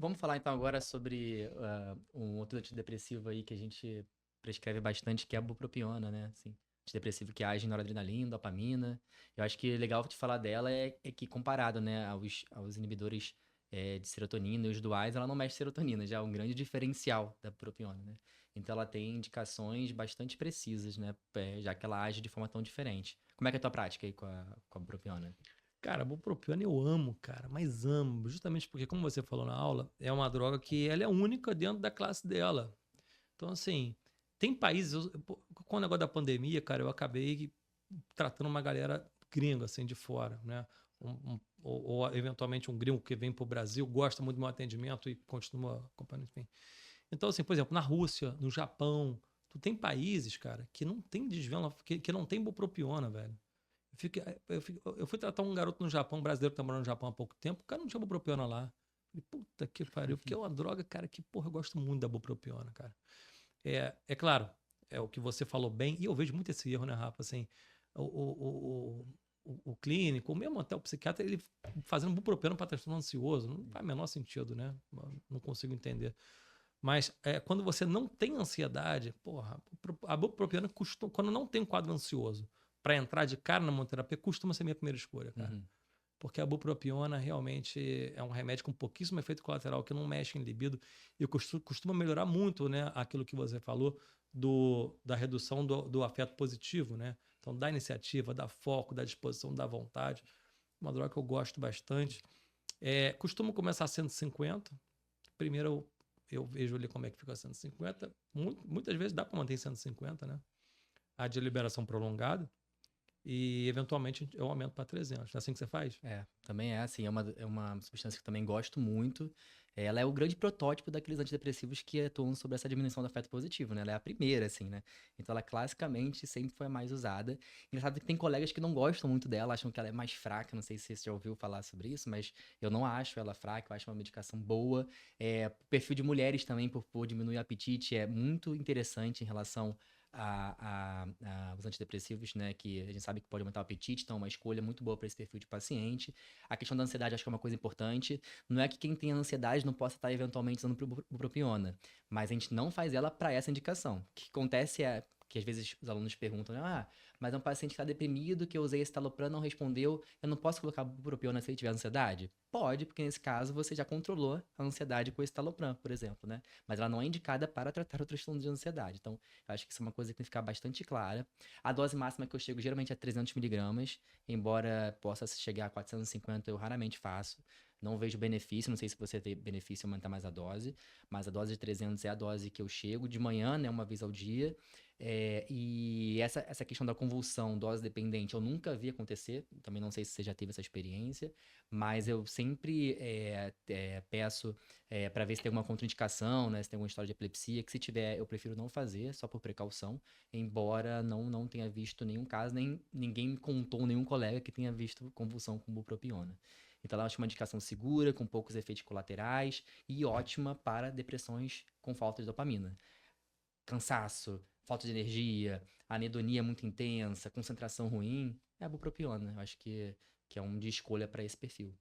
Vamos falar então agora sobre um outro antidepressivo aí que a gente prescreve bastante, que é a bupropiona, né? Assim, antidepressivo que age em noradrenalina, dopamina. Eu acho que legal de falar dela é que comparado, né, aos inibidores de serotonina e os duais, ela não mexe serotonina, já é um grande diferencial da bupropiona, né? Então ela tem indicações bastante precisas, né? Já que ela age de forma tão diferente. Como é que é a tua prática aí com a bupropiona? Cara, a bupropiona eu amo, cara, mas amo, justamente porque, como você falou na aula, é uma droga que ela é única dentro da classe dela. Então, assim, tem países, com o negócio da pandemia, cara, eu acabei tratando uma galera gringa, assim, de fora, né? Ou, eventualmente um gringo que vem pro Brasil, gosta muito do meu atendimento e continua acompanhando, enfim. Então, assim, por exemplo, na Rússia, no Japão, tu tem países, cara, que não tem desvelo, que não tem bupropiona, velho. Eu fui tratar um garoto no Japão, um brasileiro que tá morando no Japão há pouco tempo, o cara não tinha bupropiona lá. Falei, puta que pariu, porque é uma droga, cara, que, porra, eu gosto muito da bupropiona, cara. É claro, é o que você falou bem, e eu vejo muito esse erro, né, Rafa? Assim, o clínico, ou mesmo até o psiquiatra, ele fazendo bupropiona para transtorno ansioso, não faz o menor sentido, né? Não consigo entender. Mas quando você não tem ansiedade, porra, a bupropiona costuma, quando não tem um quadro ansioso, para entrar de cara na monoterapia, costuma ser minha primeira escolha, cara. Uhum. Porque a bupropiona realmente é um remédio com pouquíssimo efeito colateral, que não mexe em libido e costuma melhorar muito, né, aquilo que você falou da redução do afeto positivo, né? Então, da iniciativa, da foco, da disposição, da vontade. Uma droga que eu gosto bastante. Costumo começar a 150. Primeiro eu vejo ali como é que fica a 150. Muitas vezes dá para manter em 150, né? A de liberação prolongada. E eventualmente eu aumento para 300. É assim que você faz? Também é assim, é uma substância que eu também gosto muito. Ela é o grande protótipo daqueles antidepressivos que atuam sobre essa diminuição do afeto positivo, né? Ela é a primeira, assim, né? Então ela classicamente sempre foi a mais usada. Engraçado que tem colegas que não gostam muito dela, acham que ela é mais fraca, não sei se você já ouviu falar sobre isso, mas eu não acho ela fraca, eu acho uma medicação boa. O perfil de mulheres também, por diminuir o apetite, é muito interessante em relação os antidepressivos, né, que a gente sabe que pode aumentar o apetite, então é uma escolha muito boa para esse perfil de paciente. A questão da ansiedade acho que é uma coisa importante. Não é que quem tem ansiedade não possa estar eventualmente usando bupropiona, mas a gente não faz ela para essa indicação. O que acontece é que às vezes os alunos perguntam, né, mas é um paciente que está deprimido, que eu usei escitalopram, não respondeu, eu não posso colocar bupropiona se ele tiver ansiedade? Pode, porque nesse caso você já controlou a ansiedade com o escitalopram, por exemplo, né? Mas ela não é indicada para tratar o transtorno de ansiedade. Então, eu acho que isso é uma coisa que tem que ficar bastante clara. A dose máxima que eu chego geralmente é 300 miligramas, embora possa chegar a 450, eu raramente faço. Não vejo benefício, não sei se você vê benefício em aumentar mais a dose, mas a dose de 300 é a dose que eu chego de manhã, né, uma vez ao dia. E essa questão da convulsão, dose dependente, eu nunca vi acontecer, também não sei se você já teve essa experiência, mas eu sempre peço para ver se tem alguma contraindicação, né, se tem alguma história de epilepsia, que se tiver, eu prefiro não fazer, só por precaução, embora não tenha visto nenhum caso, nem ninguém me contou, nenhum colega que tenha visto convulsão com bupropiona. Então, ela acho uma indicação segura, com poucos efeitos colaterais e ótima para depressões com falta de dopamina. Cansaço, falta de energia, anedonia muito intensa, concentração ruim, é a bupropiona. Eu acho que é um de escolha para esse perfil.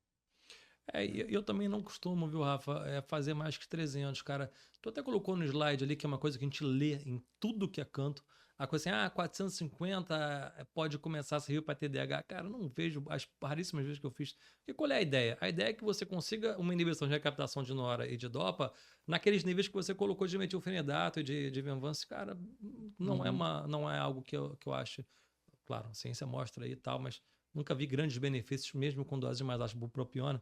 Eu também não costumo, viu, Rafa, fazer mais que 300, cara. Tu até colocou no slide ali, que é uma coisa que a gente lê em tudo que é canto. A coisa assim, 450 pode começar a servir para TDAH. Cara, eu não vejo, as raríssimas vezes que eu fiz. Porque qual é a ideia? A ideia é que você consiga uma inibição de recaptação de nora e de dopa naqueles níveis que você colocou de metilfenidato e de Venvance. Cara, Uhum. não é algo que eu acho. Claro, a ciência mostra aí e tal, mas nunca vi grandes benefícios, mesmo com doses mais altas de bupropiona.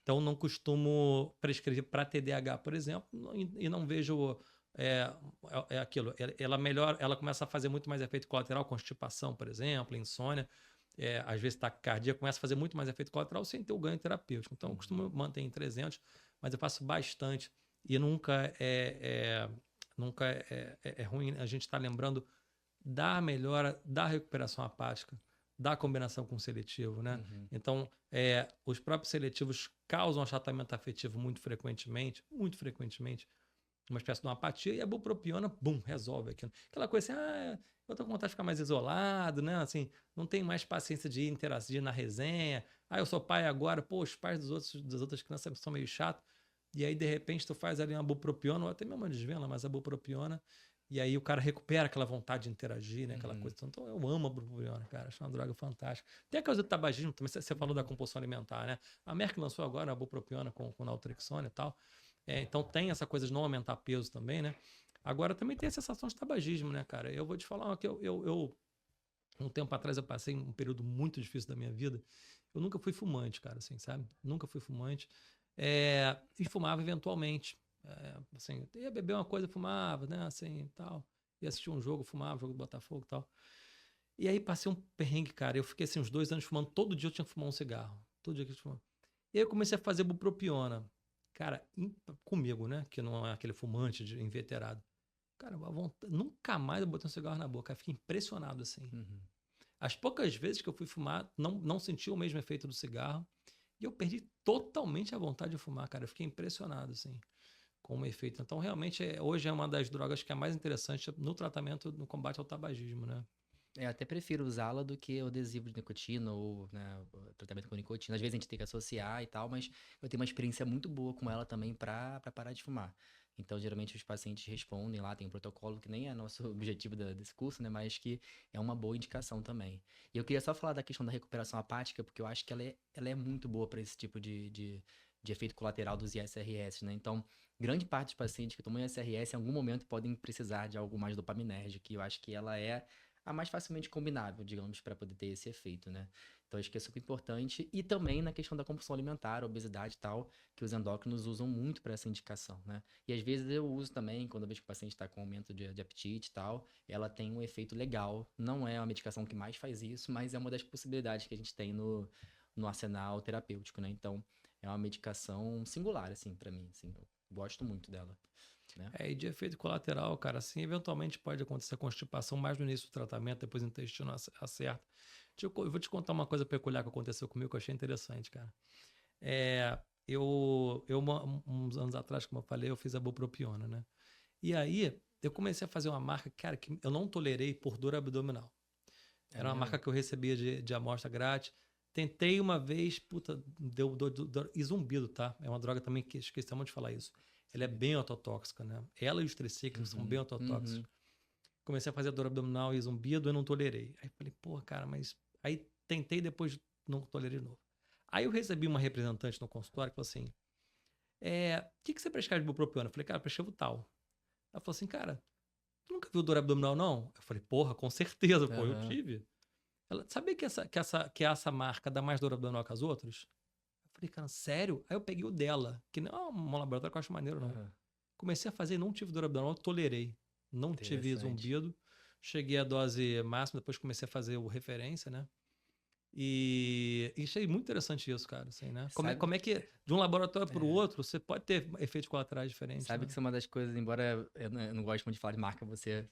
Então, não costumo prescrever para TDAH, por exemplo, e não vejo é, aquilo. Ela melhor, ela começa a fazer muito mais efeito colateral, constipação, por exemplo, insônia. Às vezes taquicardia começa a fazer muito mais efeito colateral sem ter o ganho terapêutico. Então, eu costumo Uhum. manter em 300, mas eu faço bastante. E nunca é ruim a gente estar lembrando da melhora da recuperação apática, da combinação com o seletivo, né? Uhum. Então, os próprios seletivos causam achatamento afetivo muito frequentemente, uma espécie de uma apatia, e a bupropiona, bum, resolve aquilo. Aquela coisa assim, eu tô com vontade de ficar mais isolado, né? Assim, não tenho mais paciência de interagir na resenha. Eu sou pai agora, pô, os pais das outras crianças são meio chatos. E aí, de repente, tu faz ali uma bupropiona, ou até mesmo uma desvela, mas a bupropiona, e aí o cara recupera aquela vontade de interagir, né? Aquela coisa. Então, eu amo a bupropiona, cara. Acho uma droga fantástica. Tem a causa do tabagismo também, você falou da compulsão alimentar, né? A Merck lançou agora a bupropiona com naltrexona e tal. Então, tem essa coisa de não aumentar peso também, né? Agora, também tem a sensação de tabagismo, né, cara? Eu vou te falar que um tempo atrás, eu passei um período muito difícil da minha vida. Eu nunca fui fumante, cara, assim, sabe? Nunca fui fumante. E fumava eventualmente. Assim, ia beber uma coisa, fumava, né? Assim, tal. Ia assistir um jogo, fumava, jogo do Botafogo e tal. E aí passei um perrengue, cara. Eu fiquei assim uns 2 anos fumando. Todo dia eu tinha que fumar um cigarro. Todo dia que eu tinha que fumar. E aí eu comecei a fazer bupropiona. Cara, comigo, né? Que não é aquele fumante inveterado. Cara, nunca mais eu botei um cigarro na boca. Eu fiquei impressionado, assim. Uhum. As poucas vezes que eu fui fumar, não senti o mesmo efeito do cigarro. E eu perdi totalmente a vontade de fumar, cara. Eu fiquei impressionado, assim, com o efeito. Então, realmente, hoje é uma das drogas que é mais interessante no tratamento, no combate ao tabagismo, né? Eu até prefiro usá-la do que o adesivo de nicotina ou, né, o tratamento com nicotina. Às vezes a gente tem que associar e tal, mas eu tenho uma experiência muito boa com ela também para parar de fumar. Então, geralmente os pacientes respondem lá, tem um protocolo que nem é nosso objetivo desse curso, né, mas que é uma boa indicação também. E eu queria só falar da questão da recuperação apática, porque eu acho que ela é muito boa para esse tipo de efeito colateral dos ISRS, né? Então, grande parte dos pacientes que tomam ISRS em algum momento podem precisar de algo mais dopaminérgico, e eu acho que ela é a mais facilmente combinável, digamos, para poder ter esse efeito, né? Então, acho que é super importante. E também na questão da compulsão alimentar, obesidade e tal, que os endócrinos usam muito para essa indicação, né? E às vezes eu uso também, quando eu vejo que o paciente está com aumento de apetite e tal, ela tem um efeito legal. Não é a medicação que mais faz isso, mas é uma das possibilidades que a gente tem no arsenal terapêutico, né? Então, é uma medicação singular, assim, para mim, assim. Eu gosto muito dela, né? E de efeito colateral, cara, assim, eventualmente pode acontecer constipação mais no início do tratamento, depois o intestino acerta. Eu vou te contar uma coisa peculiar que aconteceu comigo que eu achei interessante, cara. É, uns anos atrás, como eu falei, eu fiz a bupropiona, né? E aí, eu comecei a fazer uma marca, cara, que eu não tolerei por dor abdominal. É Era uma mesmo? marca que eu recebia de amostra grátis. Tentei uma vez, puta, deu dor e zumbido, tá? É uma droga também que esquecemos de falar isso. Ela é Sim. bem ototóxica, né? Ela e os triciclos são bem Uhum, ototóxicos. uhum. Comecei a fazer dor abdominal e zumbido, eu não tolerei. Aí falei, pô, cara, mas. Aí tentei, depois não tolerei de novo. Aí eu recebi uma representante no consultório que falou assim: o que você prescreve de bupropiona? Eu falei, cara, eu prescrevo tal. Ela falou assim, cara, tu nunca viu dor abdominal, não? Eu falei, porra, com certeza, pô, eu Aham. tive. Ela, sabia que essa marca dá mais dor abdominal que as outras? Eu falei, cara, sério? Aí eu peguei o dela, que não é um laboratório que eu acho maneiro, não. Aham. Comecei a fazer, não tive dor abdominal, tolerei. Não tive Interessante. zumbido. Cheguei à dose máxima, depois comecei a fazer o referência, né? E achei muito interessante isso, cara, assim, né? Como é, Sabe como é que que de um laboratório para o é, outro você pode ter efeitos colaterais diferentes, sabe que né? isso é uma das coisas, embora eu não goste muito de falar de marca, você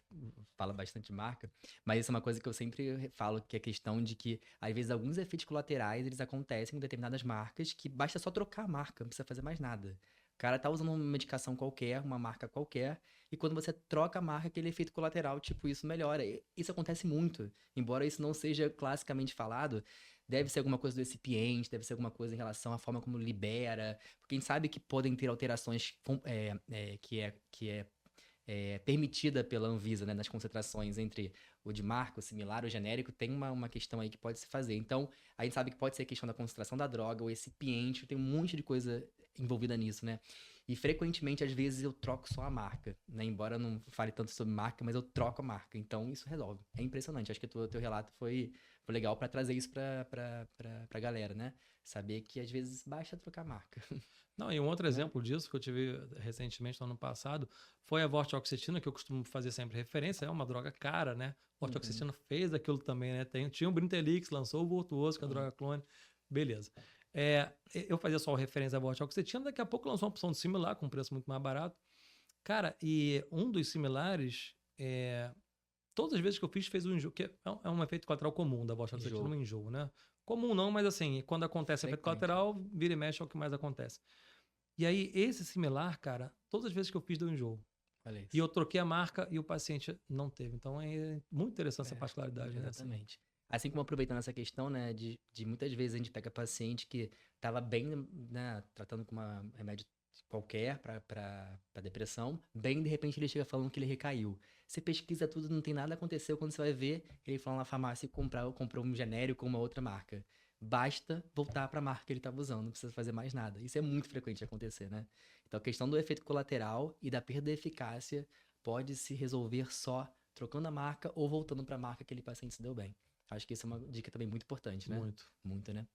fala bastante de marca, mas isso é uma coisa que eu sempre falo, que é a questão de que, às vezes, alguns efeitos colaterais, eles acontecem com determinadas marcas, que basta só trocar a marca, não precisa fazer mais nada. O cara tá usando uma medicação qualquer, uma marca qualquer, e quando você troca a marca, aquele efeito colateral, tipo, isso melhora. Isso acontece muito, embora isso não seja classicamente falado, deve ser alguma coisa do recipiente, deve ser alguma coisa em relação à forma como libera, porque a gente sabe que podem ter alterações que é permitida pela Anvisa, né, nas concentrações entre o de marca, o similar, o genérico, tem uma questão aí que pode se fazer. Então, a gente sabe que pode ser a questão da concentração da droga, o recipiente, tem um monte de coisa envolvida nisso, né? E frequentemente, às vezes, eu troco só a marca, né? Embora eu não fale tanto sobre marca, mas eu troco a marca. Então, isso resolve. É impressionante. Acho que o teu relato foi legal para trazer isso pra galera, né? Saber que às vezes basta trocar a marca, Não, e um outro né? exemplo disso que eu tive recentemente no ano passado foi a vortioxetina, que eu costumo fazer sempre referência, é uma droga cara, né? Uhum, Vortioxetina fez aquilo também, né? Tinha o Brintellix, lançou o Virtuoso, que é a uhum. droga clone, beleza. Eu fazia só referência à vortioxetina, daqui a pouco lançou uma opção similar, com um preço muito mais barato. Cara, e um dos similares, todas as vezes que eu fiz, fez um enjoo, que é um efeito colateral comum da vortioxetina, Enjoo. um enjoo, né? Comum não, mas assim, quando acontece efeito Frequente, né? colateral, vira e mexe é o que mais acontece. E aí, esse similar, cara, todas as vezes que eu fiz deu enjoo. Olha E isso. eu troquei a marca e o paciente não teve. Então é muito interessante essa É, particularidade, né? Assim. exatamente. Assim como aproveitando essa questão, né, de muitas vezes a gente pega paciente que estava bem, né, tratando com um remédio qualquer para depressão, bem de repente ele chega falando que ele recaiu. Você pesquisa tudo, não tem nada aconteceu, quando você vai ver, ele falou na farmácia e comprou um genérico com uma outra marca. Basta voltar para a marca que ele estava usando, não precisa fazer mais nada. Isso é muito frequente de acontecer, né? Então a questão do efeito colateral e da perda de eficácia pode se resolver só trocando a marca ou voltando para a marca que aquele paciente se deu bem. Acho que isso é uma dica também muito importante, né? Muito. Muito, né?